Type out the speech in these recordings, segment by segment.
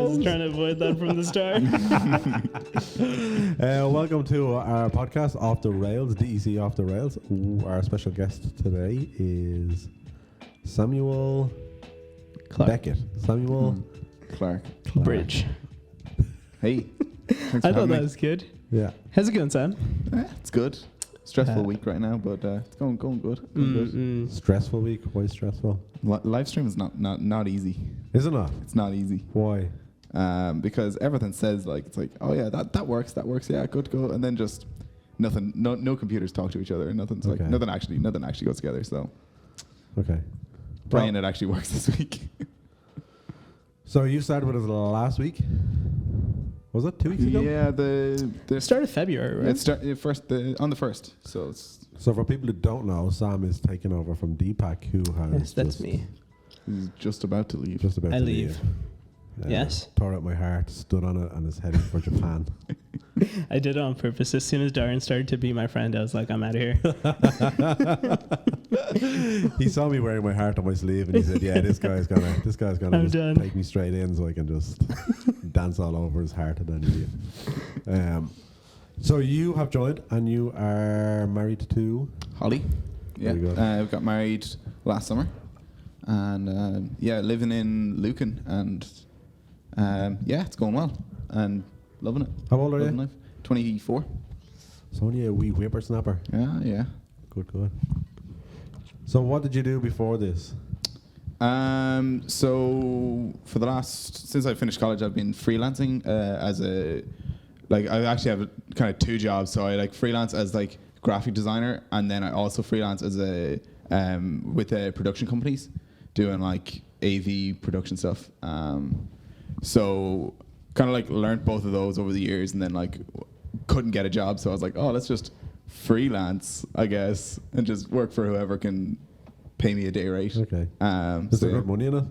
was trying to avoid that from the start. Welcome to our podcast, Off the Rails, DEC Off the Rails. Our special guest today is Samuel Clarke. Beckett. Samuel Clarke. Bridge. Hey. I thought that was good. Yeah. How's it going, Sam? It's good. Stressful week right now, but it's going good. Good. Stressful week. Why stressful? Live stream is not easy. Is it not? It's not easy. Why? Because everything says it's like, oh yeah, that works, yeah, good, go, and then just nothing. No computers talk to each other. Nothing's Okay. nothing actually goes together. So Okay. praying it actually works this week. So you started with us last week? Was it 2 weeks ago? Yeah, the Start of February, right? on the first. So it's So for people who don't know, Sam is taking over from Deepak, who has Yes, that's me. he's just about to leave. just about I to leave. Yes. Tore out my heart, stood on it, and is heading for Japan. I did it on purpose. As soon as Darren started to be my friend, I was like, I'm out of here. He saw me wearing my heart on my sleeve, and he said, "Yeah, this guy's gonna I'm just done. take me straight in, so I can just dance all over his heart." And then idiot. So you have joined, and you are married to Holly. Yeah, Very good. we got married last summer, and living in Lucan, and it's going well, and loving it. How old are Loving you? life. 24. So only a wee whippersnapper. Yeah. Good. So what did you do before this? So since I finished college, I've been freelancing I actually have kind of two jobs. So I freelance as graphic designer, and then I also freelance as with production companies doing AV production stuff. So kind of learned both of those over the years, and then couldn't get a job, so I was like, oh, let's just freelance, I guess, and just work for whoever can pay me a day rate. Okay. Is there good money in it?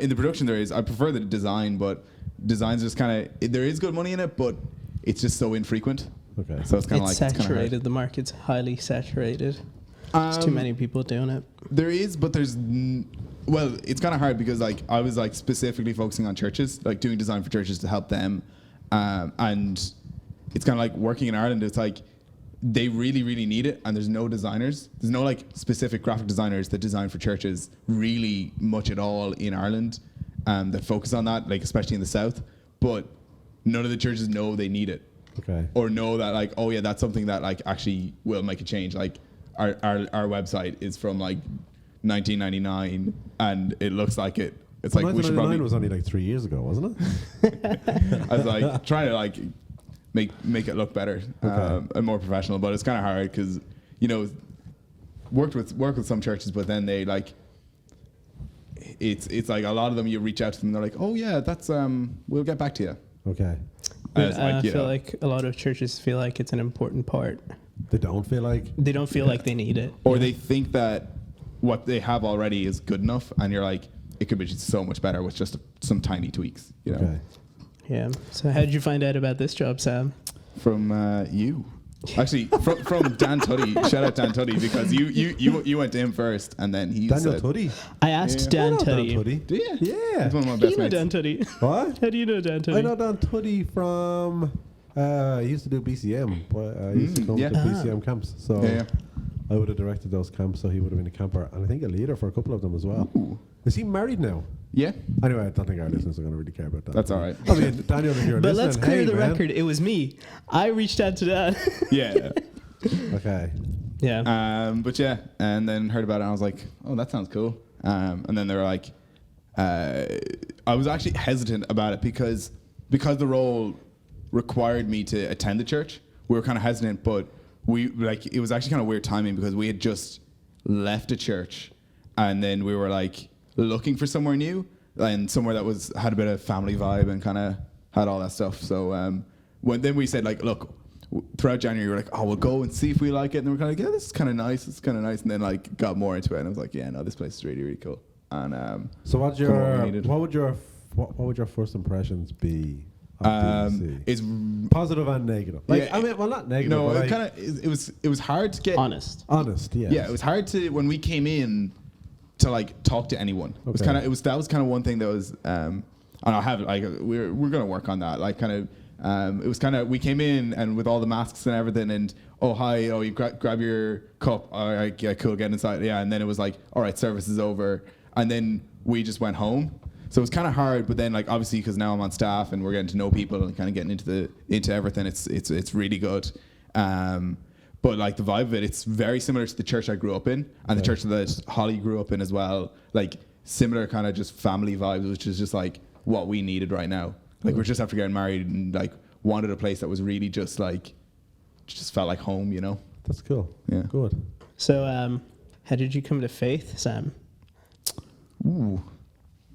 In the production there is. I prefer the design, but design's just kind of, there is good money in it, but it's just so infrequent. Okay. So it's kind of It's it's kinda hard. saturated. The market's highly saturated. There's too many people doing it. There is, but there's it's kind of hard because I was specifically focusing on churches, doing design for churches to help them, and it's kind of working in Ireland. It's they really, really need it, and there's no designers. There's no specific graphic designers that design for churches really much at all in Ireland, that focus on that, especially in the south. But none of the churches know they need it, Okay. or know that oh yeah, that's something that actually will make a change. Our website is from 1999, and it looks like it. It's Well, we should 1999 probably. was only 3 years ago, wasn't it? I was trying to make it look better, Okay. and more professional, but it's kind of hard because work with some churches, but then they it's a lot of them, you reach out to them and they're like, oh yeah, that's we'll get back to you. Okay. And it's I feel know. like a lot of churches feel like it's an important part. They don't feel like. They don't feel like they need it. Or they think that what they have already is good enough, and you're it could be just so much better with just some tiny tweaks, Okay. Yeah. So how did you find out about this job, Sam? From you. Actually, from Dan Tuddy. Shout out Dan Tuddy, because you went to him first, and then he Daniel said, Tuddy. I asked Yeah. Dan I know Tuddy. Dan Tuddy. do you? Yeah. He's one of my How do best you know mates. Dan Tuddy? What? How do you know Dan Tuddy? I know Dan Tuddy from. He used to do BCM, but he used to come yeah. to BCM camps. So Yeah. I would have directed those camps, so he would have been a camper, and I think a leader for a couple of them as well. Ooh. Is he married now? Yeah, Anyway, I don't think our listeners are going to really care about that. that's all right. I mean, Daniel, if you're But listening, let's clear hey, the man. record. It was me. I reached out to Dan. Yeah. Okay. Yeah. But yeah, and then heard about it, and I was like, oh, that sounds cool. And then they were like, I was actually hesitant about it because the role required me to attend the church. We were kind of hesitant, but it was actually kind of weird timing because we had just left a church, and then we were looking for somewhere new and somewhere that had a bit of family vibe and kind of had all that stuff. So then we said look, throughout January we were oh, we'll go and see if we like it, and then we're kind of yeah, this is kind of nice, and then got more into it, and I was like, yeah, no, this place is really, really cool. And So what would your first impressions be of DEC? It's Positive and negative. Yeah, I mean, well, not negative. no, but it was hard to get Honest. honest. Yeah. Yeah, it was hard to when we came in to talk to anyone. It was Okay. that was kind of one thing that was and I have like we're gonna work on that. Like kind of. It was kind of, we came in and with all the masks and everything, and oh hi, oh you grab your cup, all right, yeah, cool, get inside, yeah, and then it was like, all right, service is over, and then we just went home. So it was kind of hard, but then like obviously because now I'm on staff and we're getting to know people and kind of getting into everything, it's really good. But like the vibe of it, it's very similar to the church I grew up in and the church that Holly grew up in as well. Like similar kind of just family vibes, which is just like what we needed right now. Like we're just after getting married and like wanted a place that was really just like, just felt like home, you know? That's cool. Yeah. Good. So, how did you come to faith, Sam? Ooh.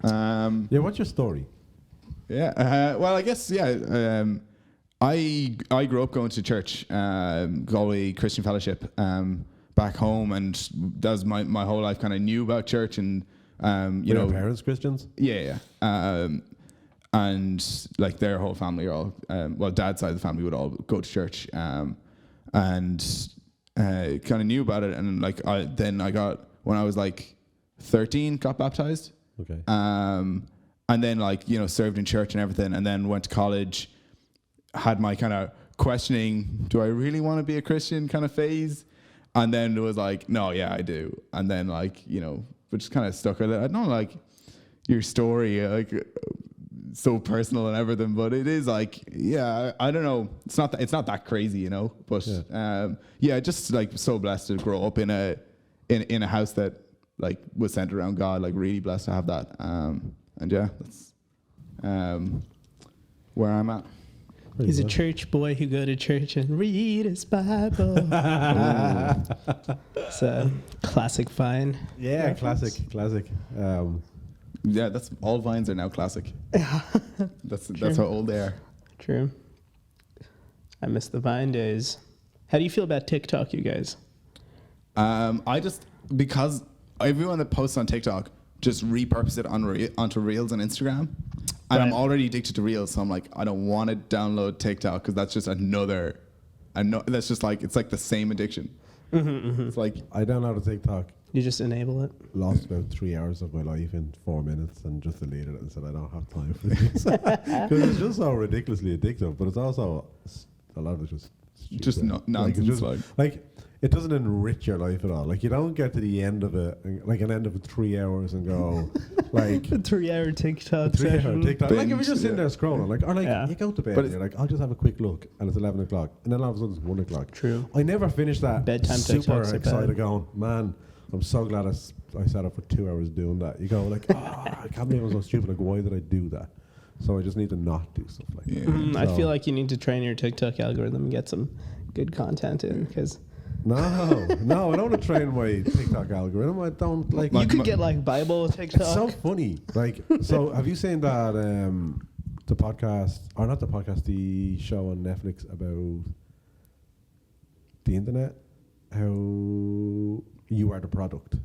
Yeah, what's your story? Yeah. Well, I guess, yeah. I grew up going to church, Galway Christian Fellowship, back home, and that was my whole life. Kind of knew about church, and you know, your parents Christians? Yeah. And like their whole family are all, well, dad's side of the family would all go to church, and kind of knew about it. And like I got, when I was like 13, got baptized. Okay. And then like, you know, served in church and everything, and then went to college, had my kind of questioning, do I really want to be a Christian kind of phase? And then it was like, no, yeah, I do. And then like, you know, but just kind of stuck with it. I don't know, like your story, like so personal and everything, but it is like, yeah, I don't know. It's not that crazy, you know, but yeah, just like so blessed to grow up in a house that like was centered around God, like really blessed to have that. And yeah, that's where I'm at. He's a church boy who go to church and read his Bible. It's a classic Vine. Yeah, reference. classic. Yeah, that's all Vines are now classic. That's how old they are. True. I miss the Vine days. How do you feel about TikTok, you guys? I just, because everyone that posts on TikTok just repurpose it onto Reels on Instagram. And I'm already addicted to Reels, so I'm like, I don't want to download TikTok because that's just that's just like, it's like the same addiction. It's like, I downloaded TikTok. You just enable it? Lost about 3 hours of my life in 4 minutes and just deleted it and said I don't have time for this. Because it's just so ridiculously addictive, but it's also, a lot of it's just stupid. Nonsense. Like, it doesn't enrich your life at all. Like, you don't get to the end of it, like an end of it 3 hours and go, like... A 3 hour TikTok 3 hour session. TikTok. Binge, like, if you're just sitting there scrolling, like, or like, you go to bed But and you're like, I'll just have a quick look, and it's 11 o'clock, and then all of a sudden it's 1 o'clock. True. I never finished that. Bedtime super TikToks are excited bad. going, man, I'm so glad I sat up for 2 hours doing that. You go like, I can't believe I'm so stupid. Like, why did I do that? So I just need to not do stuff like that. I So- feel like you need to train your TikTok algorithm and get some good content in, because No, I don't want to train my TikTok algorithm. I don't like. you could get like Bible TikTok. It's so funny. Like, so have you seen that the podcast, or not the podcast, the show on Netflix about the internet? How you are the product.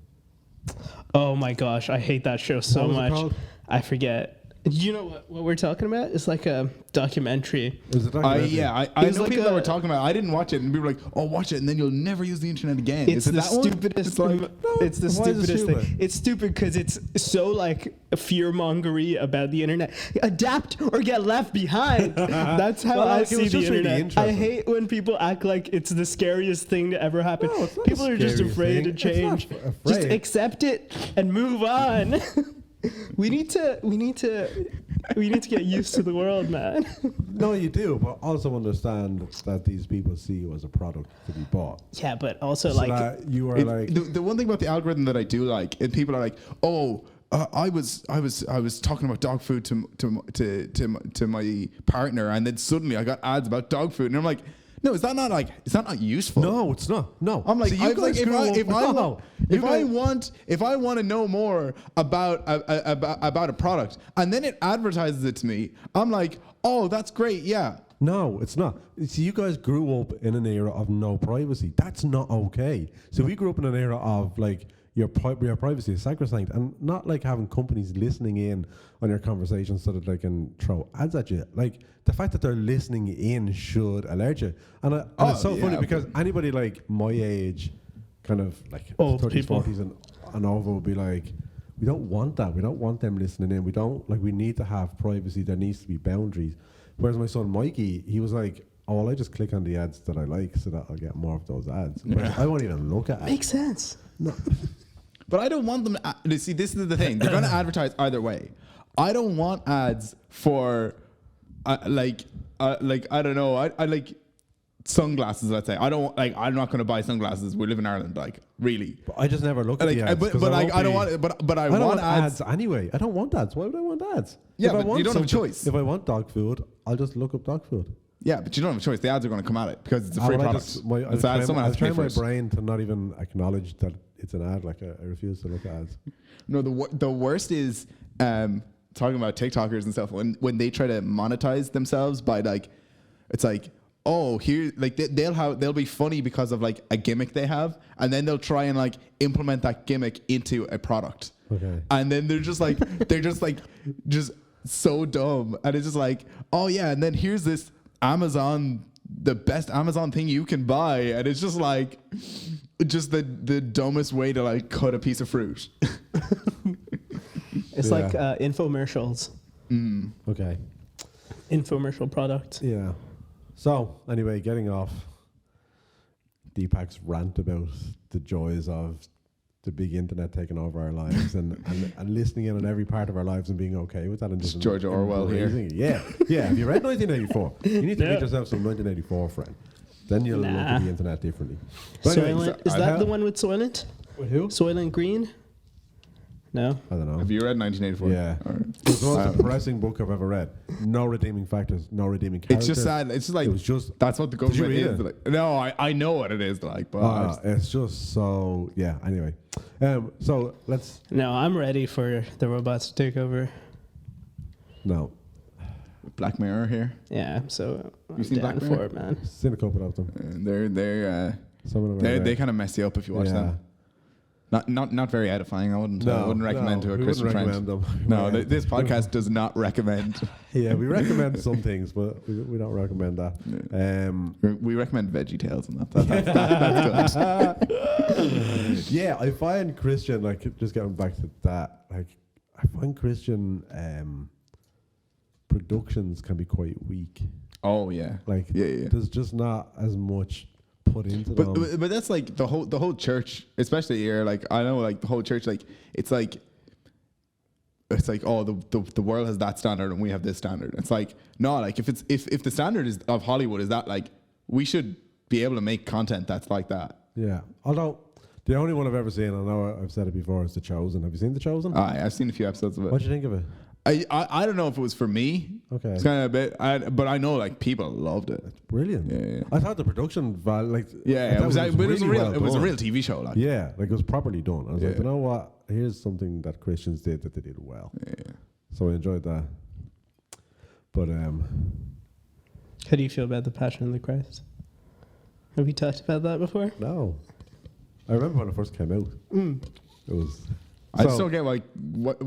Oh my gosh, I hate that show so What was it much. called? I forget. You know what we're talking about? It's like a documentary. Is it documentary? I It was know like people that a- were talking about it. I didn't watch it, and people were like, "Oh, watch it, and then you'll never use the internet again." It's Is it the that one? stupidest. It's like, it's the why is it stupidest thing. stupid? It's stupid because it's so like fear mongery about the internet. Adapt or get left behind. That's how Well, I like, it see was the just really internet. I interesting. hate when people act like it's the scariest thing to ever happen. No, it's not People the are just scariest afraid thing. to It's not change. afraid. Just accept it and move on. We need to get used to the world, man. No, you do, but also understand that these people see you as a product to be bought. Yeah, but also So like that you are It- like, the one thing about the algorithm that I do like, and people are like, "Oh, I was talking about dog food to my partner, and then suddenly I got ads about dog food," and I'm like, "No, is that not useful?" no, it's not. No, I'm like, So you guys if grew up- I no. want to know more about a product, and then it advertises it to me, I'm like, "Oh, that's great, yeah." No, it's not. See, you guys grew up in an era of no privacy. That's not okay. So we grew up in an era of like your privacy is sacrosanct, and not like having companies listening in on your conversations so that they can throw ads at you. Like the fact that they're listening in should alert you. And it's so funny because anybody like my age, kind of like Old 30s, people. 40s and over would be like, we don't want that. We don't want them listening in. We need to have privacy. There needs to be boundaries. Whereas my son Mikey, he was like, oh, well, I just click on the ads that I like so that I'll get more of those ads. Whereas I won't even look at ads. Makes sense. No. But I don't want them. See, this is the thing. They're going to advertise either way. I don't want ads for, I don't know. I like sunglasses. Let's say I don't like. I'm not going to buy sunglasses. We live in Ireland. Like really. But I just never look at Like, the ads. but I don't want it. But I I don't want want ads anyway. I don't want ads. Why would I want ads? Yeah, If I but want you don't have a something- choice. If I want dog food, I'll just look up dog food. Yeah, but you don't have a choice. The ads are going to come at it because it's a free Well, product. It's ads. Someone has I've to pay trained for my it. brain to not even acknowledge that it's an ad. Like I refuse to look at ads. No, the worst is talking about TikTokers and stuff when they try to monetize themselves by like, it's like, oh, here, like they'll be funny because of like a gimmick they have, and then they'll try and like implement that gimmick into a product. Okay. And then they're just so dumb, and it's just like, oh yeah, and then here's this Amazon, the best Amazon thing you can buy, and it's just like, just the dumbest way to like cut a piece of fruit. It's like infomercials. Okay. Infomercial product. Yeah. So anyway, getting off Deepak's rant about the joys of the big internet taking over our lives and listening in on every part of our lives and being okay with that and just George Orwell here. Yeah. Have you read 1984? You need to read yourself some 1984, friend. Then you'll look at the internet differently. But anyway, Soylent, is that the one with Soylent? with who? Soylent Green? No. I don't know. Have you read 1984? Yeah. All right. It's the most depressing book I've ever read. No redeeming factors, no redeeming characters. It's just sad. It's just like, It was just. that's what the Did you government read is. it? Like, no, I know what it is like, but It's just so. Yeah. Anyway, so let's. No, I'm ready for the robots to take over. No. Black Mirror here. Yeah, so I'm seen down Black Mirror? for it, man. Seen a couple of them. And they're Some of them. Are they kind of mess you up if you watch them. Not very edifying. I wouldn't recommend to a we Christian wouldn't friend. recommend them. No, this podcast does not recommend. Yeah, we recommend some things, but we don't recommend that. We recommend Veggie Tales and that's good. Yeah, I find Christian, like, just getting back to that, like, I find Christian productions can be quite weak. Oh yeah, Like, yeah. there's just not as much put into them. But that's like the whole church, especially here. Like I know, like the whole church, like it's like oh the world has that standard and we have this standard. It's like no, like if the standard is of Hollywood is that, like we should be able to make content that's like that. Yeah, although the only one I've ever seen, I know I've said it before, is The Chosen. Have you seen The Chosen? I've seen a few episodes of it. What do you think of it? I don't know if it was for me. Okay. It's kind of a bit, but I know like people loved it. It's brilliant. Yeah. I thought the production value, like, Yeah, it was a well real done. TV show. Like Yeah, like it was properly done. I was like, Yeah. you know what? Here's something that Christians did that they did well. yeah. So I enjoyed that. But How do you feel about the Passion of the Christ? Have we talked about that before? no, I remember when it first came out. It was. I So- still get like what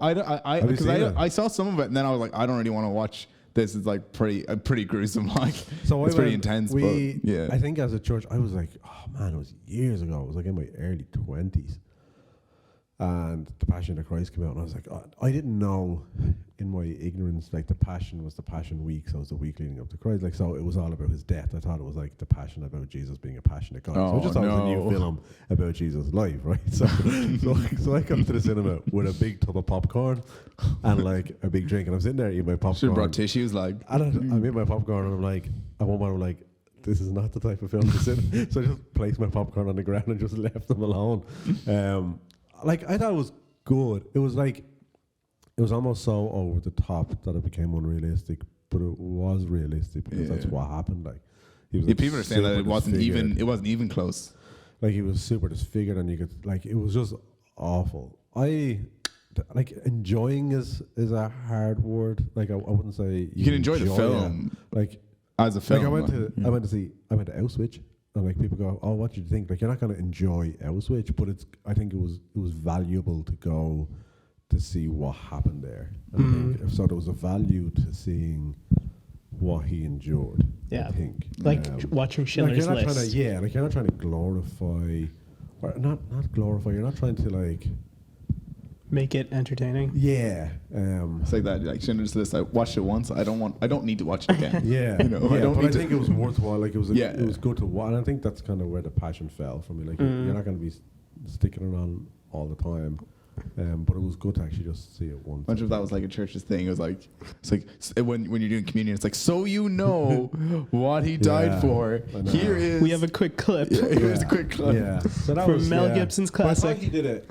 I Have you because seen it? I saw some of it and then I was like I don't really want to watch this. It's like pretty gruesome. Like So it's pretty intense. But yeah, I think as a church, I was like, oh man, it was years ago. It was like in my early 20s. And the Passion of Christ came out, and I was like, oh, I didn't know in my ignorance, like the Passion was the Passion Week, so it was the week leading up to Christ. Like, so it was all about his death. I thought it was like the passion about Jesus being a passionate God. So I just thought it was a new film about Jesus' life, right? So I come to the cinema with a big tub of popcorn and like a big drink, and I'm sitting there eating my popcorn. should have brought tissues. Like And I'm eating my popcorn, and I'm like, at one point I'm like, this is not the type of film to sit in. So I just placed my popcorn on the ground and just left them alone. Like, I thought it was good. It was like, it was almost so over the top that it became unrealistic, but it was realistic because that's what happened. Like, he was like people are saying that super it wasn't even close. Like, he was super disfigured, and you could, like, it was just awful. Like, enjoying is a hard word. Like, I wouldn't say You can enjoy the film, like, as a film. like I went to Auschwitz, and like people go, oh, what do you think? Like, you're not going to enjoy Auschwitz, but I think it was valuable to go to see what happened there. And I think, so there was a value to seeing what he endured. Yeah. I think Like watching Schindler's like List. like you're not trying to glorify, or not glorify. You're not trying to like. make it entertaining. Yeah. It's like that. Like Schindler's List. I watched it once. I don't need to watch it again. Yeah. You know, yeah, I don't but need I to. think it was worthwhile. Like it was. Yeah. It was good to watch. And I think that's kind of where the passion fell for me. Like you're not going to be sticking around all the time. But it was good to actually just see it once. Imagine if that was like a church's thing. It was like, when you're doing communion, it's like, so you know what he died for. Here is. We have a quick clip Here's a quick clip. Yeah. So that from was Mel Gibson's But I classic.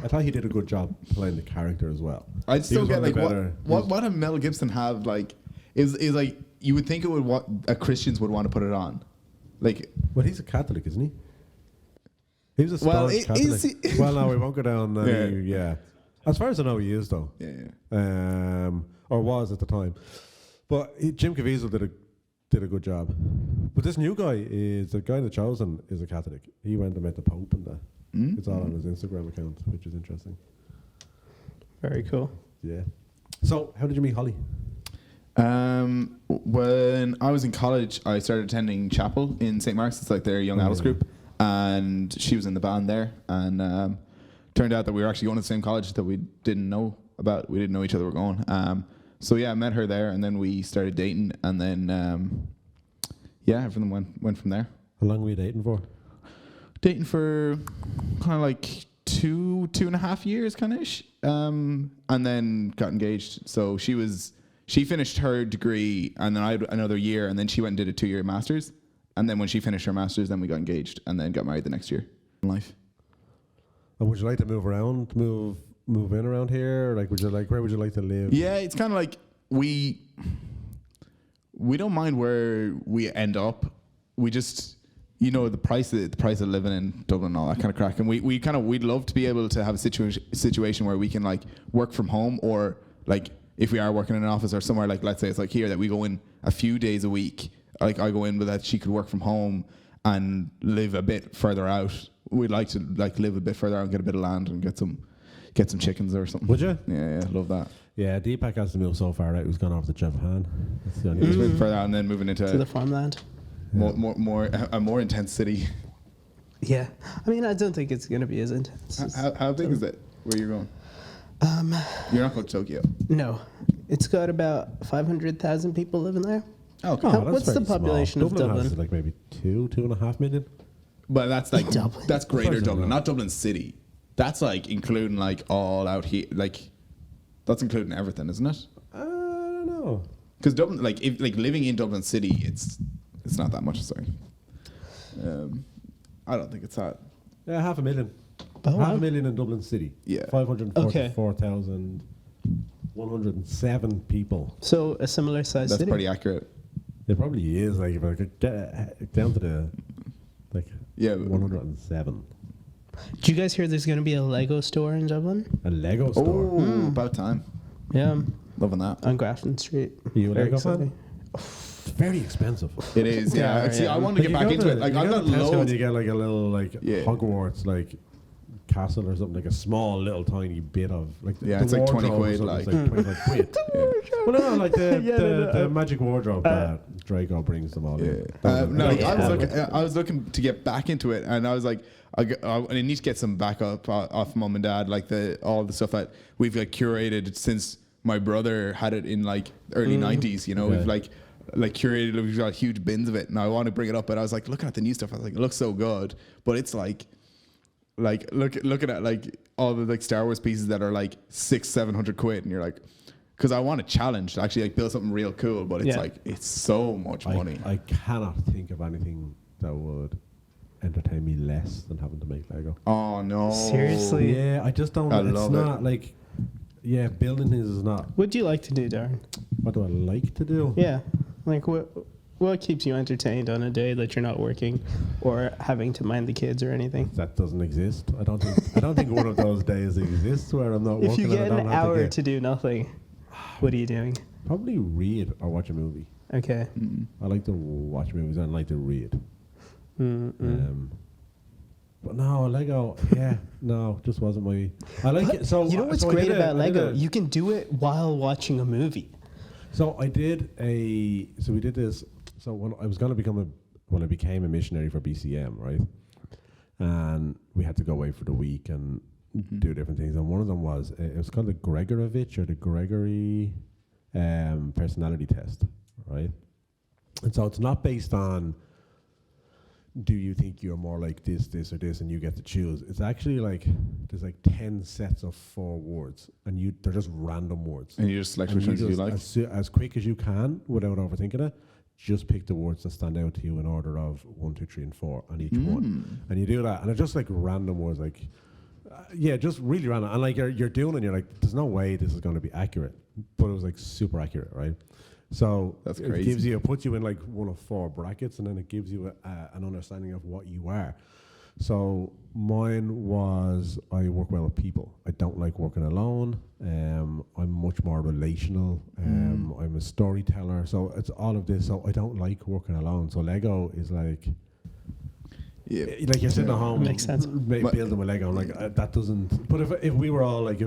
thought he did a good job playing the character as well. I'd still was get one of like the what did Mel Gibson have like is like you would think it would what Christians would want to put it on, like. Well, he's a Catholic, isn't he? He was a Well, staunch is Catholic. he? Well, no, we won't go down. Yeah. As far as I know, he is though. Yeah. Or was at the time. But Jim Caviezel did a good job. But this new guy is the guy in The Chosen is a Catholic. He went and met the Pope and that. It's all on his Instagram account, which is interesting. Very cool. Yeah. So, how did you meet Holly? When I was in college, I started attending chapel in St. Mark's. It's like their young adults group, and she was in the band there. And turned out that we were actually going to the same college that we didn't know about. We didn't know each other were going. So yeah, I met her there, and then we started dating, and then everything went from there. How long were you dating for? Dating for kind of like 2.5 years, kind of ish, and then got engaged. So she finished her degree, and then I had another year, and then she went and did a 2-year master's, and then when she finished her master's, then we got engaged, and then got married the next year in life. And would you like to move around, move in around here? Like, where would you like to live? Yeah, it's kind of like we don't mind where we end up. We just, the price of living in Dublin and all that kind of crack. And we'd love to be able to have a situation where we can like work from home, or like if we are working in an office or somewhere, like let's say it's like here that we go in a few days a week. Like I go in with that, she could work from home and live a bit further out. We'd like to like live a bit further out and get a bit of land and get some chickens or something. Would you? Yeah, love that. Yeah, Deepak has to move so far out. He's gone off to Japan. That's the only Just moving further out and then moving into To the farmland. a more intense city. Yeah. I mean, I don't think it's going to be as intense. How big is it? Where you're going? You're not going to Tokyo. No. It's got about 500,000 people living there. Oh, Oh, that's What's the very small. population of Dublin? has like maybe 2.5 million. but that's like Dublin. that's greater Of course I Dublin, know. not Dublin City. That's like including like all out here, like that's including everything, isn't it? I don't know. Because Dublin, like if like living in Dublin City, it's not that much. Sorry, I don't think it's that. Yeah, 500,000. Oh, wow. 500,000 in Dublin City. Yeah. 544,107 people. So a similar size That's city. pretty accurate. It probably is. Like if I could get down to the Yeah. 107. Did you guys hear there's going to be a Lego store in Dublin? A Lego store. Oh, about time. Yeah, Loving that. on Grafton Street. Are you a Very Lego exciting. fan? It's very expensive. It is. Yeah. Yeah, See, yeah. I want to get back into it. Like I've got loads. You get like a little like Yeah. Hogwarts like castle or something, like a small little tiny bit of like Yeah, the it's like 20 wardrobe or quid, something, like. it's like 25 quid. Yeah. Well, no, like the Yeah, the magic wardrobe that Draco brings them all. Yeah. in. That was- No, that was I was fun. looking. I was looking to get back into it, and I was like, I need to get some backup off mum and dad, like all the stuff that we've like curated since my brother had it in like early '90s. You know, Okay. we've like curated. We've got huge bins of it, and I want to bring it up. But I was like looking at the new stuff. I was like, it looks so good, but it's like looking at like all the like Star Wars pieces that are like 600-700 quid, and you're like. Because I want a challenge to actually like build something real cool, but it's like it's so much money. I cannot think of anything that would entertain me less than having to make Lego. Oh no! Seriously? Yeah, I just don't. I It's love not it. like, yeah, building things is not. What do you like to do, Darren? What do I like to do? Yeah, like what keeps you entertained on a day that you're not working or having to mind the kids or anything? That doesn't exist. I don't think one of those days exists where I'm not If working. you and I get don't an have hour get- to do nothing, what are you doing? probably read or watch a movie. Okay. I like to watch movies and I like to read. Mm-mm. But no, Lego, yeah, no, just wasn't my. I like it. So You know what's so I great did about I did Lego? You can do it while watching a movie. So I did so we did this. So when I was going to when I became a missionary for BCM, right? And we had to go away for the week, and do different things. And one of them was, it was called the Gregorovich or the Gregory personality test, right? And so it's not based on, do you think you're more like this, this, or this, and you get to choose. It's actually like, there's like 10 sets of 4 words, and they're just random words. And you just select which ones you like? As quick as you can, without overthinking it, just pick the words that stand out to you in order of 1, 2, 3, and 4 on each one. And you do that, and it's just like random words, like, just really random. And like you're doing it, and you're like, there's no way this is going to be accurate. But it was like super accurate, right? So that's it crazy. puts you in like one of 4 brackets, and then it gives you an understanding of what you are. So mine was, I work well with people. I don't like working alone. I'm much more relational. I'm a storyteller. So it's all of this. So I don't like working alone. So Lego is like, like you're sitting at home, makes sense. Building with Lego. I'm like, that doesn't. But if we were all like,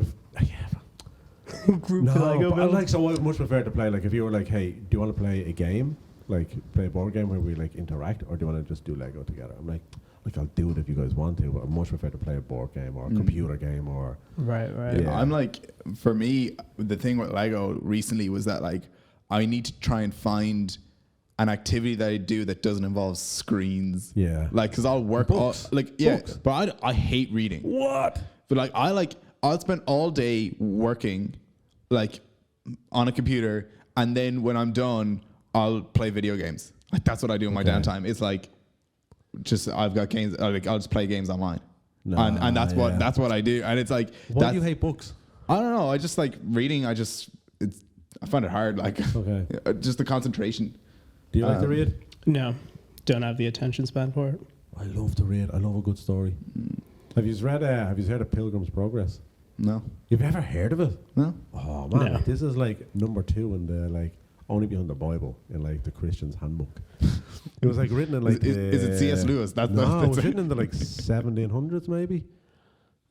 Group Lego but build. like, so I much prefer to play, like, if you were like, hey, do you want to play a game, like play a board game where we like interact, or do you want to just do Lego together? I'm like I'll do it if you guys want to, but I much prefer to play a board game or a computer game or Right. Yeah. I'm like, for me, the thing with Lego recently was that like I need to try and find an activity that I do that doesn't involve screens. Yeah. Like, cause I'll work Books. Books. But I hate reading. What? But I'll spend all day working like on a computer, and then when I'm done, I'll play video games. Like that's what I do in my downtime. It's like just I've got games. I'll just play games online, and that's what I do. And it's like, Why do you hate books? I don't know. I just like reading. I find it hard. Like just the concentration. Do you like to read? No, don't have the attention span for it. I love to read. I love a good story. Have you heard of Pilgrim's Progress? No. You've ever heard of it? No. Oh man, No. this is like number 2 in the like only behind the Bible in like the Christian's Handbook. It was like written in like is it C.S. Lewis? It was written in the like 1700s maybe.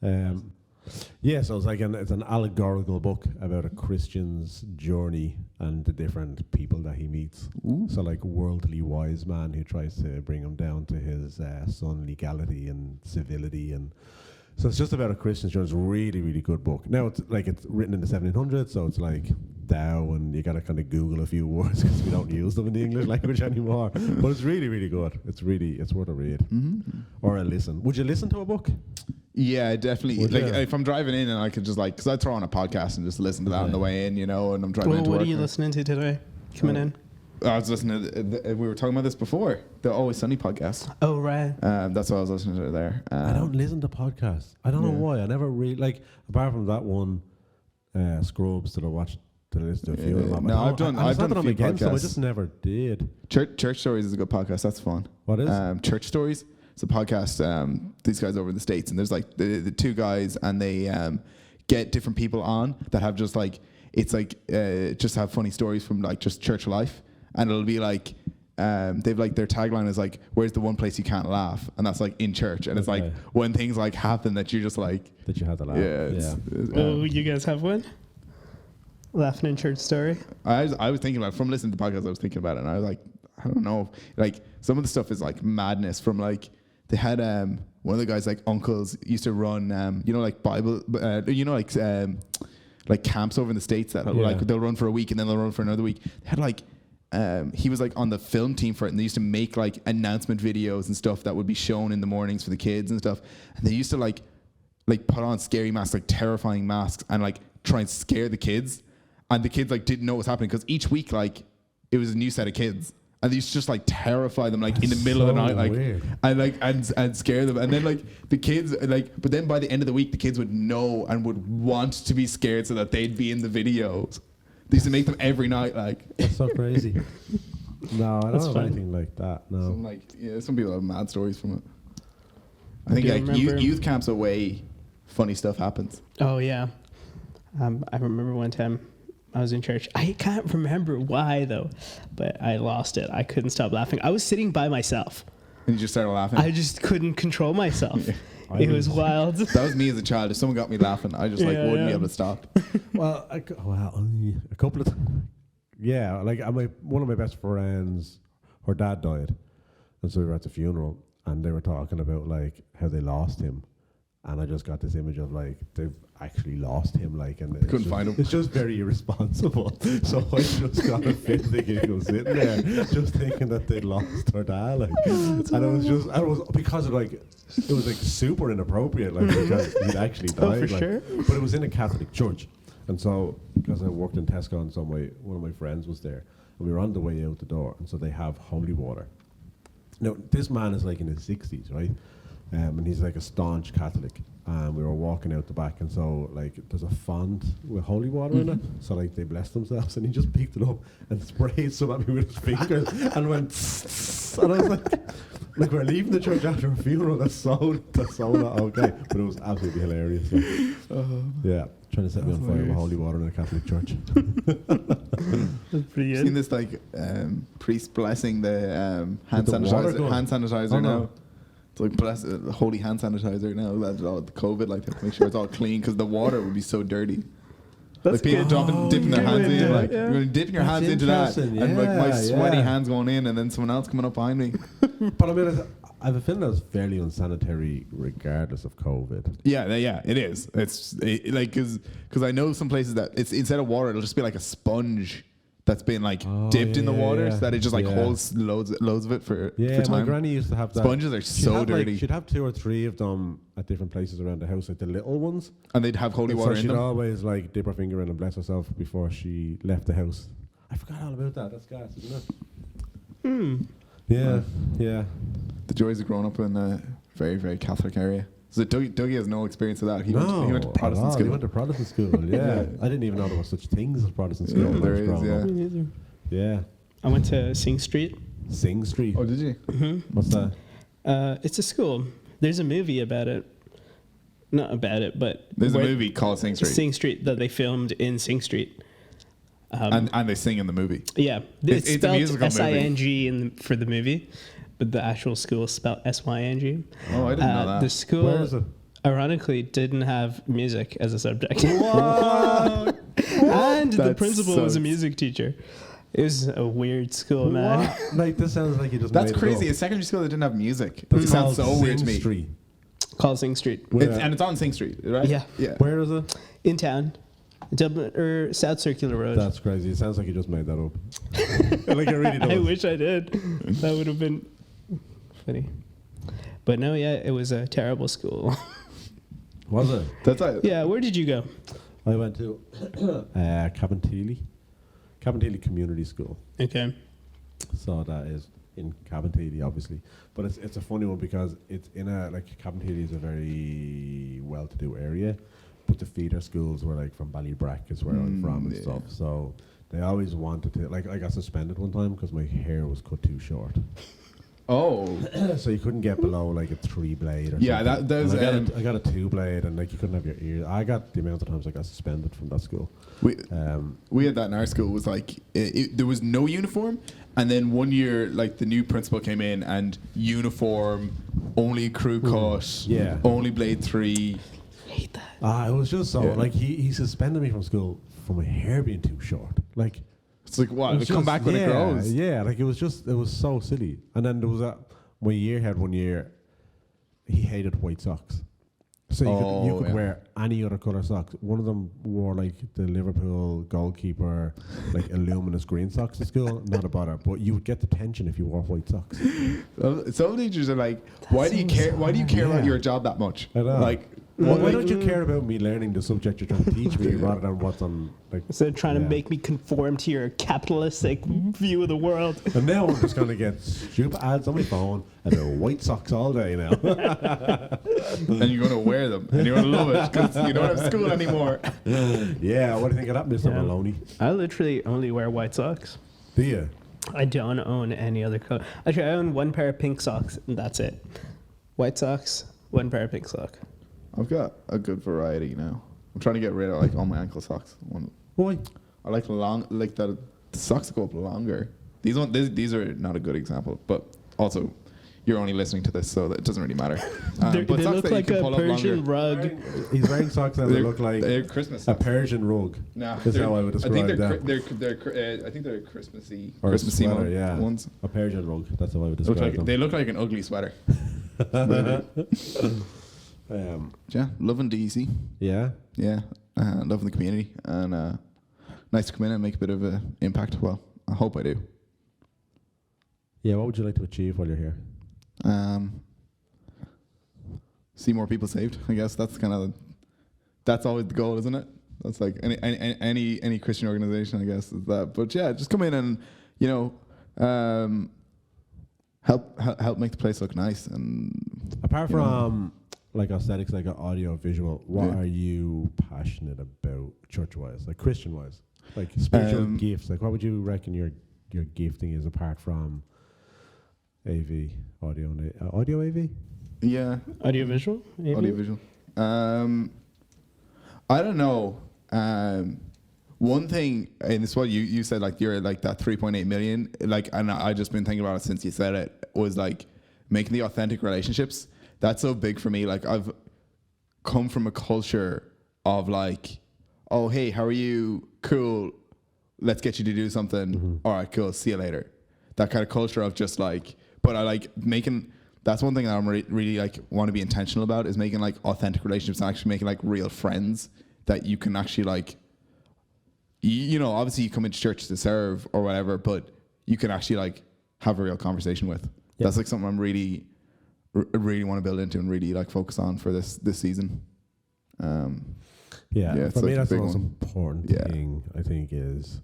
So it's like it's an allegorical book about a Christian's journey and the different people that he meets. Ooh. So like worldly wise man who tries to bring him down to his son legality and civility, and so it's just about a Christian's journey. It's a really, really good book. Now it's written in the 1700s, so it's like thou, and you gotta kind of Google a few words because we don't use them in the English language anymore. But it's really, really good. It's worth a read or a listen. Would you listen to a book? Yeah, definitely. Would like you? if I'm driving in and I could just like, because I throw on a podcast and just listen to that on the way in, and I'm driving Well, into what work. are you listening to today? Coming in. I was listening to, we were talking about this before, the Always Sunny podcast. Oh, right. That's what I was listening to there. I don't listen to podcasts. I don't know why. I never really, like, apart from that one, Scrubs that I watched, that I listened to a few of them. No, I've done a few them. I podcasts. just never did. Church Stories is a good podcast. That's fun. What is? Church Stories. It's a podcast. These guys over in the States, and there's like the 2 guys, and they get different people on that have just like, it's like just have funny stories from like just church life, and it'll be like they've like their tagline is like, where's the one place you can't laugh, and that's like in church, and it's like when things like happen that you're just like that you had to laugh. Oh, you guys have one? Laughing in church story? I was thinking about it. From listening to the podcast, I was thinking about it, and I was like, I don't know, like some of the stuff is like madness. From like they had one of the guys, like uncles, used to run like Bible like camps over in the States that like they'll run for a week and then they'll run for another week. They had like he was like on the film team for it, and they used to make like announcement videos and stuff that would be shown in the mornings for the kids and stuff. And they used to like put on scary masks, like terrifying masks, and like try and scare the kids. And the kids like didn't know what was happening because each week like it was a new set of kids. And they used to just like terrify them like in the middle of the night, like weird. and scare them. And then like the kids but then by the end of the week the kids would know and would want to be scared so that they'd be in the videos. They used to make them every night, like. That's so crazy. No, I don't have anything like that. No. Some people have mad stories from it. I think like youth camps away, funny stuff happens. Oh, yeah. I remember one time I was in church. I can't remember why, though, but I lost it. I couldn't stop laughing. I was sitting by myself. And you just started laughing? I just couldn't control myself. It was wild. That was me as a child. If someone got me laughing, I just wouldn't be able to stop. Well, a couple of like one of my best friends, her dad died, and so we were at the funeral, and they were talking about like how they lost him, And I just got this image of like they've actually lost him, like, and it's Couldn't just, find him. It's just very irresponsible. So I just got a fit giggle sitting there, just thinking that they'd lost their dad, like, and it was because of like it was like super inappropriate, like because he'd actually died, Oh, for like, sure. but it was in a Catholic church, and so because I worked in Tesco, and so one of my friends was there, and we were on the way out the door, and so they have holy water. Now this man is like in his 60s, right? And he's like a staunch Catholic. And we were walking out the back, and so like there's a font with holy water in it. So like they blessed themselves, and he just picked it up and sprayed some at me with his fingers and went. And I was like we're leaving the church after a funeral. That's so not okay. But it was absolutely hilarious. Like, yeah, trying to set me on fire with holy water in a Catholic church. That's pretty I've good. seen this like priest blessing the hand With the water sanitizer. gun. Hand sanitizer Oh, now. no. It's like bless holy hand sanitizer now. That's all the COVID. Like they have to make sure it's all clean because the water would be so dirty. That's Like people good. dipping their hands in, like yeah. you're dipping your That's hands into that, interesting, and like my yeah, sweaty yeah. hands going in, and then someone else coming up behind me. But I mean, I have a feeling that's fairly unsanitary, regardless of COVID. Yeah, it is. It's like because I know some places that it's instead of water, it'll just be like a sponge that's been like dipped in the water, so that it just like holds loads of it for Yeah, for time. my granny used to have that. Sponges are so dirty, She'd have 2 or 3 of them at different places around the house, like the little ones. and they'd have holy And water so in she'd them. always like dip her finger in and bless herself before she left the house. I forgot all about that. That's gas, isn't it? Yeah, yeah. The joys of growing up in a very, very Catholic area. So Dougie has no experience of that. He went to at Protestant all. school. He went to Protestant school. Yeah, I didn't even know there was such things as Protestant school. Yeah, when I there was is, growing yeah. up. Me neither. Yeah. I went to Sing Street. Sing Street. Oh, did you? What's that? It's a school. There's a movie about it. Not about it, but There's a where- movie called Sing Street, Sing Street that they filmed in Sing Street. and they sing in the movie. Yeah, It's a spelled musical movie. SING for the movie, but the actual school is spelled SYNG. Oh, I didn't know that. The school, Where is it? ironically, didn't have music as a subject. What? And the That principal was a sucks. music teacher. It was a weird school, man. What? Like, this sounds like you just That's made crazy. It A up. secondary school that didn't have music. It's That sounds called so weird to Sing me. Street. Called Sing Street. Where- And it's on Sing Street, right? Yeah. Yeah. Where is it? In town. Dublin or South Circular Road. That's crazy. It sounds like you just made that up. Like, it really does. I wish I did. That would have been funny. But no, yeah, it was a terrible school. Was it? That's like, Yeah, where did you go? I went to Cabinteely Community School. Okay. So that is in Cabinteely, obviously. But it's a funny one because it's in a, like, Cabinteely is a very well-to-do area, but the feeder schools were, like, from Ballybrack is where I'm from and yeah. stuff. So they always wanted to, like, I got suspended one time because my hair was cut too short. oh, So you couldn't get below, like, a 3-blade or Yeah, something. that was, And I got a 2-blade, and, like, you couldn't have your ears. I got the amount of times I got suspended from that school. we had that in our school. Was like there was no uniform, and then one year like the new principal came in and uniform, only crew cut, Yeah. only blade 3. Hate that. It was just so, Yeah. like, he suspended me from school for my hair being too short. Like, It's like what? it was It'll come just- back when it grows. Yeah, like, it was so silly. And then there was my year head one year, he hated white socks. So you could yeah. wear any other colour socks. One of them wore, like, the Liverpool goalkeeper, like, luminous green socks to school. Not a bother. But you would get detention if you wore white socks. Some teachers are like, why do you care? Why do you care about Yeah. your job that much? I know. Like, Why don't you care about me learning the subject you're trying to teach me rather than what's on, like... Instead of trying to Yeah. make me conform to your capitalistic view of the world. And now I'm just going to get stupid ads on my phone about white socks all day now. and you're gonna wear them, and you're gonna love it because you don't have school anymore. Yeah, what do you think of that, Mr. Yeah. Maloney? I literally only wear white socks. Do you? I don't own any other color. Actually, I own one pair of pink socks, and that's it. White socks, one pair of pink sock. I've got a good variety now. I'm trying to get rid of like all my ankle socks. Why? I like the socks that go up longer. These are not a good example, but also you're only listening to this, so that it doesn't really matter. They But socks look that you like can a pull up Persian longer. rug. He's wearing socks that look like They're Christmas a socks. Persian rug. No, That's how I would describe I think them. I think they're Christmassy, Or a Christmassy sweater, yeah. ones. A Persian rug. That's how I would describe them. They look like an ugly sweater. Yeah, loving DEC. Yeah. Yeah, loving the community, and nice to come in and make a bit of an impact. Well, I hope I do. Yeah, what would you like to achieve while you're here? See more people saved. I guess that's always the goal, isn't it? That's like any Christian organization, I guess, is that. But yeah, just come in and help make the place look nice. And apart from like aesthetics, like audio, visual, what are you passionate about church-wise, like Christian-wise, like spiritual gifts? Like, what would you reckon your gifting is apart from AV, audio, and audio AV? Yeah, Audiovisual. Maybe? Audiovisual. I don't know. One thing, and it's what you said, like you're like that 3.8 million, like, and I just been thinking about it since you said it, was like making the authentic relationships. That's so big for me. Like, I've come from a culture of like, oh, hey, how are you? Cool. Let's get you to do something. Mm-hmm. All right, cool. See you later. That kind of culture of just like, but I like making, that's one thing that I'm really like want to be intentional about, is making like authentic relationships and actually making like real friends that you can actually like, obviously you come into church to serve or whatever, but you can actually like have a real conversation with. Yep. That's like something I'm really want to build into and really like focus on for this season. For me, like that's the most important thing, I think, is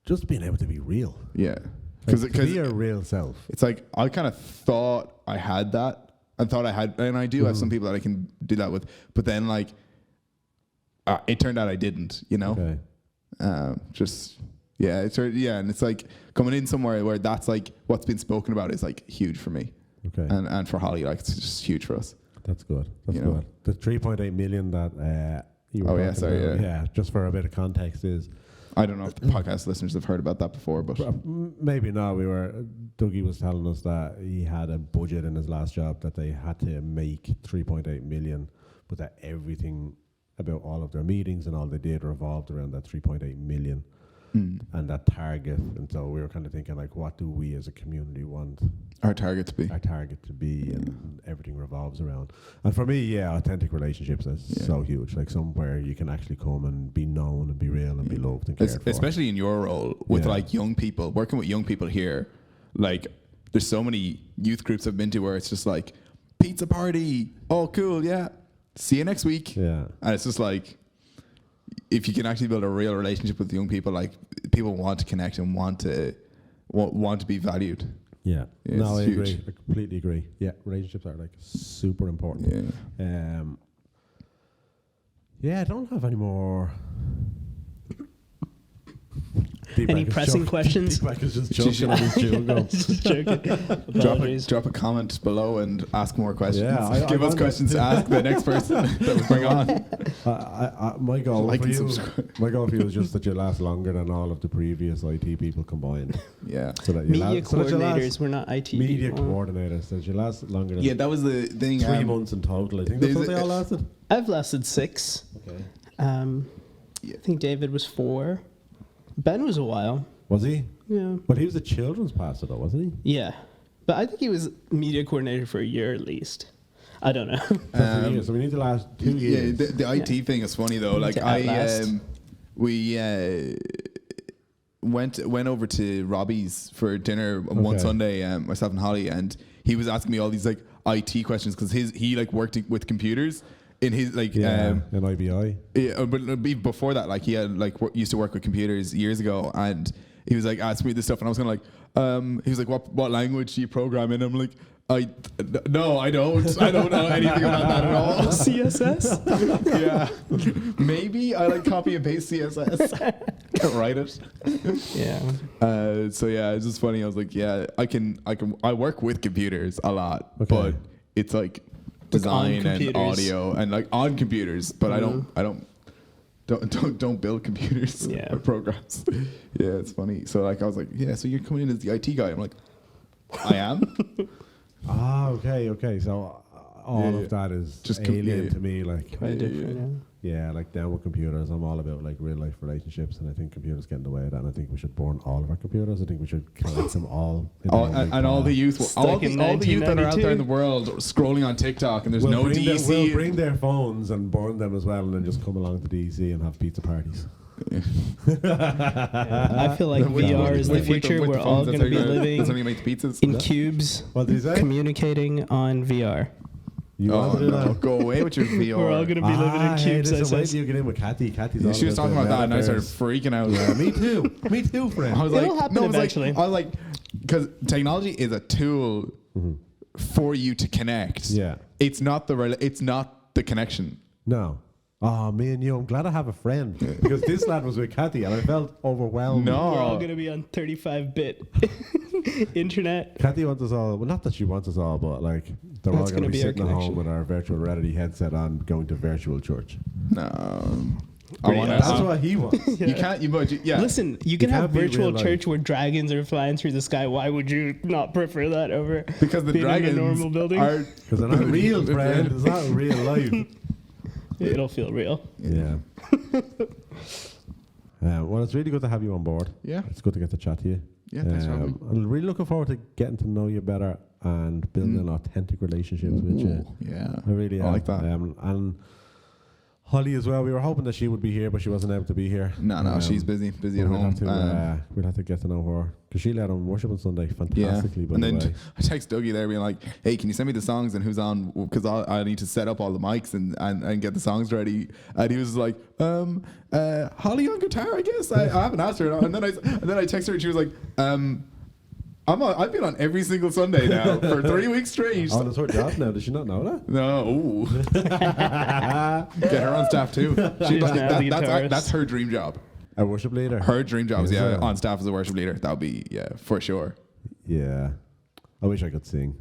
just being able to be real. Yeah. Because be your real self. It's like, I kind of thought I had that. And I do have some people that I can do that with, but then like, it turned out I didn't, Okay. And it's like coming in somewhere where that's like what's been spoken about is like huge for me. Okay. And for Holly, like, it's just huge for us. That's good. That's good. The 3.8 million that you were talking about, yeah, just for a bit of context, is, I don't know if the podcast listeners have heard about that before, but maybe not. Dougie was telling us that he had a budget in his last job that they had to make 3.8 million, but that everything about all of their meetings and all they did revolved around that 3.8 million and that target. And so we were kind of thinking, like, what do we as a community want our target to be? And everything revolves around. And for me, authentic relationships is so huge. Like, somewhere you can actually come and be known and be real and be loved and cared for. Especially in your role with like young people, working with young people here. Like, there's so many youth groups I've been to where it's just like, pizza party, oh cool, yeah, see you next week. Yeah. And it's just like, if you can actually build a real relationship with young people, like, people want to connect and want to be valued. Yeah. No, I agree. I completely agree. Yeah, relationships are like super important. Yeah. I don't have any more. Any pressing questions? Deepak is just joking on his chewing gum. Just joking. Drop a comment below and ask more questions. Yeah, give us questions to ask the next person that we bring on. My goal for you is just that you last longer than all of the previous IT people combined. Yeah. So that media coordinators, we're not IT media people. coordinators. So that you last longer than that was the thing. 3 months in total. I think that's what they all lasted. I've lasted 6. Okay. I think David was 4. Ben was a while. Was he? Yeah. But he was a children's pastor, though, wasn't he? Yeah. But I think he was media coordinator for a year at least. I don't know. So we need to last 2 years. Yeah, the IT thing is funny, though. Like, we went over to Robbie's for dinner one Sunday, myself and Holly, and he was asking me all these like IT questions because he like worked with computers. In his like in IBI, but before that, like, he had like used to work with computers years ago, and he was like asking me this stuff, and I was kind of like, he was like, what language do you program in? I'm like, no, I don't know anything about that at all. CSS? Yeah, maybe I like copy and paste CSS. Can't write it. Yeah. So yeah, it's just funny. I was like, yeah, I work with computers a lot, but it's like design and audio and like on computers, but I don't build computers or programs. Yeah, it's funny. So like, I was like, yeah, so you're coming in as the IT guy. I'm like, I am. Okay. So all of that is Just alien to me. Like, Quite different. yeah, like down with computers. I'm all about like real life relationships, and I think computers get in the way of that. And I think we should burn all of our computers. I think we should collect them all. And all the youth, all in the youth that are out there in the 1992. world scrolling on TikTok, and there's we'll no bring DEC. we'll bring their phones and burn them as well, and then just come along to DEC and have pizza parties. I feel like VR is the With future. We're all going to be That's how living you make the pizzas. in cubes, What did he say? communicating on VR. You want to do that? Go away with your VR. We're all going to be living in cubes. Hey, I listen, wait says. till you get in with Cathy. Cathy's all She was talking the about that, and I started metaverse. freaking out. Yeah, me too. Me too, friend. I was It'll like, happen no, I was eventually. like, because technology is a tool for you to connect. Yeah. It's not the connection. No. Oh, me and you. I'm glad I have a friend because this lad was with Cathy and I felt overwhelmed. No. We're all going to be on 35-bit internet. Cathy wants us all. Well, not that she wants us all, but like they're all That's going to gonna be be our sitting at home connection. with our virtual reality headset on, going to virtual church. No. I Pretty want That's awesome. what he wants. You can't. Yeah. Listen, you can It have can't be virtual real life. church where dragons are flying through the sky. Why would you not prefer that over Because the being dragons in a normal building? are. Because they're not real, friend. It's not real life. It'll feel real. Yeah. Well, it's really good to have you on board. Yeah. It's good to get to chat to you. Yeah, thanks for having me. I'm really looking forward to getting to know you better and building authentic relationships with you. Yeah. I really am. I like that. And Holly as well. We were hoping that she would be here, but she wasn't able to be here. No, she's busy at we'll home. we'll have to get to know her because she led on worship on Sunday fantastically. By and the then way. I text Dougie there being like, hey, can you send me the songs and who's on? Because I need to set up all the mics and get the songs ready. And he was like, Holly on guitar, I guess. I haven't asked her. And then I texted her and she was like, I've been on every single Sunday now for 3 weeks straight. Oh, that's her job now. Does she not know that? No, ooh. Get her on staff too. She's now the guitarist. That's her dream job. A worship leader. Her dream job is Is it? on staff as a worship leader. That would be for sure. Yeah. I wish I could sing.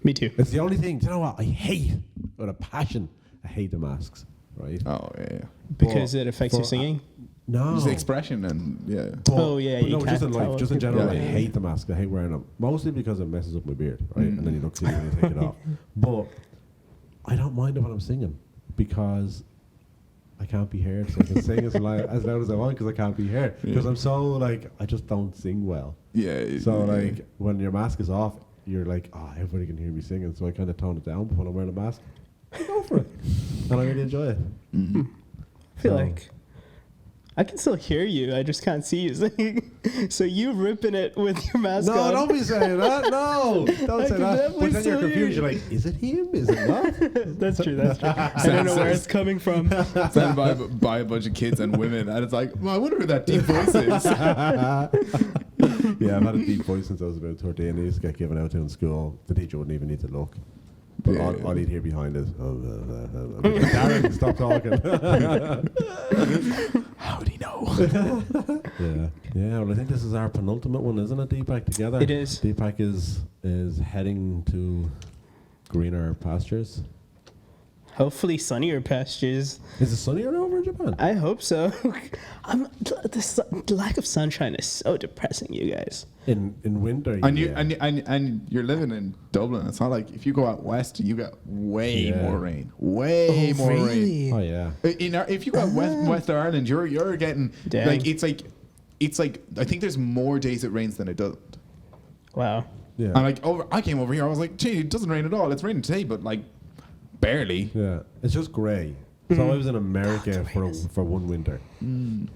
Me too. It's the only thing. Do you know what I hate with a passion? I hate the masks. Right? Oh yeah. Because But it affects your for- singing. No. Just the expression and But- Oh, yeah, but you no, just in can't tell life, just if in general, people- I Yeah. hate the mask. I hate wearing them, mostly because it messes up my beard, right? And then you look silly when you take it off. But I don't mind it when I'm singing because I can't be heard, so I can sing as loud as I want because I can't be heard. Because I'm so like I just don't sing well. Yeah. So like when your mask is off, you're like, oh, everybody can hear me singing. So I kind of tone it down. But when I'm wearing a mask, I go for it, and I really enjoy it. I feel So- like I can still hear you. I just can't see you singing. So you ripping it with your mask No, on. don't be saying that. No, don't I say can that. definitely But then you're still hear confused. you. You're like, is it him? Is it not? That's true. That's true. I don't know where it's coming from. Sent by a bunch of kids and women, and it's like, well, I wonder who that deep voice is. Yeah, I've had a deep voice since I was about 13. I used to get given out to in school. The teacher wouldn't even need to look. But Yeah. all he'd hear behind is, Darren, stop talking. How would he know? Yeah. Yeah, well, I think this is our penultimate one, isn't it, Deepak, together? It is. Deepak is heading to greener pastures. Hopefully sunnier pastures. Is it sunnier over in Japan? I hope so. The lack of sunshine is so depressing, you guys. In winter, And you yeah. and you're living in Dublin. It's not like if you go out west, you get way Yeah. more rain. Way more rain. Oh, yeah. If you go out west Ireland, you're getting Dang. like it's like I think there's more days it rains than it doesn't. Wow. Yeah. And like I came over here, I was like, gee, it doesn't rain at all. It's raining today, but like barely. Yeah, it's just grey. So I was in America for one winter in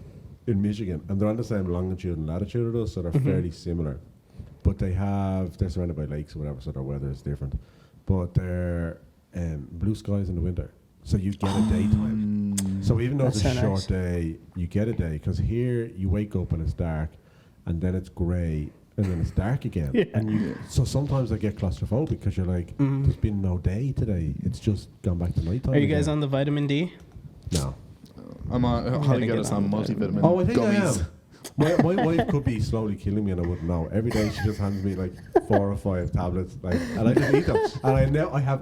Michigan, and they're on the same longitude and latitude as us, so they're fairly similar. But they're surrounded by lakes or whatever, so their weather is different. But they're blue skies in the winter, so you get a daytime. So even though it's a That's so short nice. day, you get a day, because here you wake up and it's dark, and then it's grey, and then it's dark again. Yeah. And so sometimes I get claustrophobic because you're like, there's been no day today. It's just gone back to nighttime. Are you guys again. on the vitamin D? No. I'm on. Holly got get us on on with that. multivitamin. Oh, I think gummies. I am. My wife could be slowly killing me and I wouldn't know. Every day she just hands me like 4 or 5 tablets, like, and I just eat them. And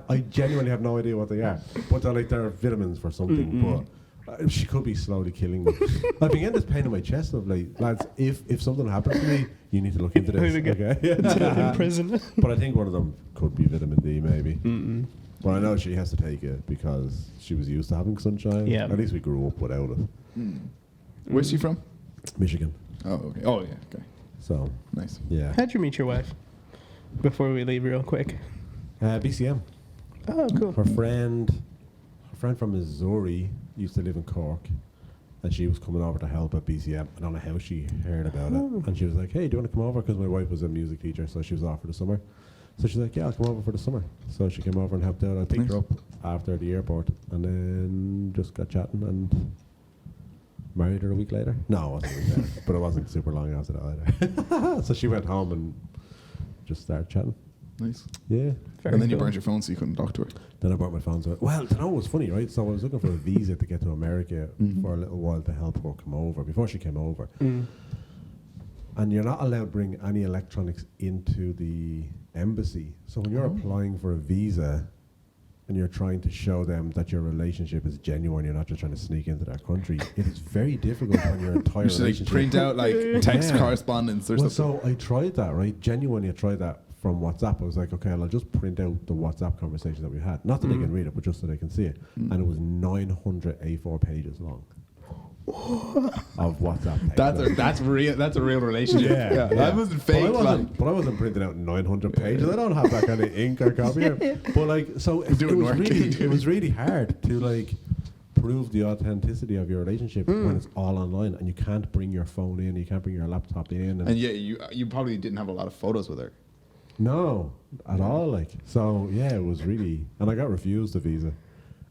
I genuinely have no idea what they are. But they're vitamins for something. But she could be slowly killing me. I've been getting this pain in my chest of like, lads, if something happens to me, you need to look into this. Need to get Okay. in prison. But I think one of them could be vitamin D, maybe. Well, I know she has to take it because she was used to having sunshine. Yeah. At least we grew up without it. Where's she from? Michigan. Oh, okay. Oh, yeah. Okay. So, Nice. yeah. How'd you meet your wife? Before we leave, real quick. BCM. Oh, cool. Her friend from Missouri used to live in Cork, and she was coming over to help at BCM. I don't know how she heard about it, and she was like, "Hey, do you want to come over?" Because my wife was a music teacher, so she was off for the summer. So she's like, "Yeah, I'll come over for the summer." So she came over and helped out. I picked her up after the airport, and then just got chatting and married her a week later. No, it wasn't a week later, but it wasn't super long after that either. So she went home and just started chatting. Nice. Yeah. Very And then you cool. burned your phone so you couldn't talk to her. Then I brought my phone. Well, you know what was funny, right? So I was looking for a visa to get to America for a little while to help her come over, before she came over. And you're not allowed to bring any electronics into the embassy. So when you're applying for a visa and you're trying to show them that your relationship is genuine, you're not just trying to sneak into their country, it is very difficult when your entire You should like relationship... print out like text Yeah. correspondence or Well, something. so I tried that, right? Genuinely, I tried that from WhatsApp. I was like, okay, I'll just print out the WhatsApp conversation that we had. Not that they can read it, but just so they can see it. And it was 900 A4 pages long of WhatsApp text. That's real. That's a real relationship. Yeah. That wasn't fake. But I wasn't printing out 900 pages. I don't have that kind of ink or copier. But like, so it was really hard to like prove the authenticity of your relationship when it's all online and you can't bring your phone in, you can't bring your laptop in. And yeah, you probably didn't have a lot of photos with her. No, at all. Like, so yeah, it was really, and I got refused a visa,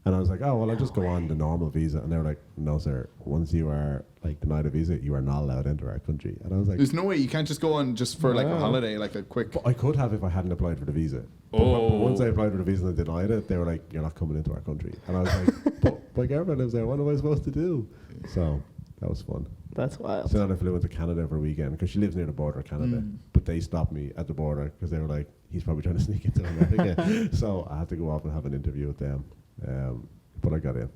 and I was like, oh well, I'll just go on the normal visa, and they were like, no sir, once you are like denied a visa, you are not allowed into our country. And I was like, There's no way you can't just go on just for like a holiday, like a quick. but I could have if I hadn't applied for the visa. But once I applied for the visa and they denied it, they were like, you're not coming into our country. And I was like, but my girlfriend lives there. What am I supposed to do? So that was fun. That's wild. So then I flew into Canada for a weekend because she lives near the border of Canada. But they stopped me at the border because they were like, he's probably trying to sneak into America. So I had to go off and have an interview with them. But I got in.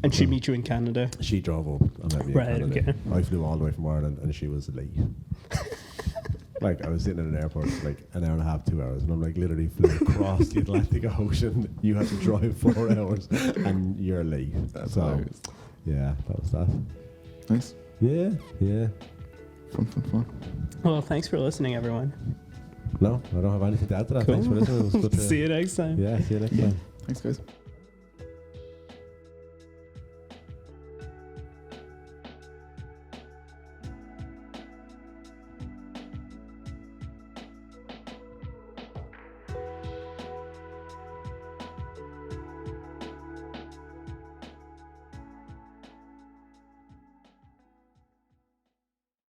And she meet you in Canada? She drove up and met me Right, in Canada. okay. I flew all the way from Ireland and she was late. Like I was sitting in an airport for like an hour and a half, 2 hours, and I'm like literally flew across the Atlantic Ocean. You had to drive 4 hours and you're late. That's so hilarious. yeah, that was that. Nice. Yeah, yeah. Fun. Well, thanks for listening, everyone. No, I don't have anything to add to that. Cool. Thanks for listening. It was good to See you next time. Yeah, see you next time. Thanks, guys.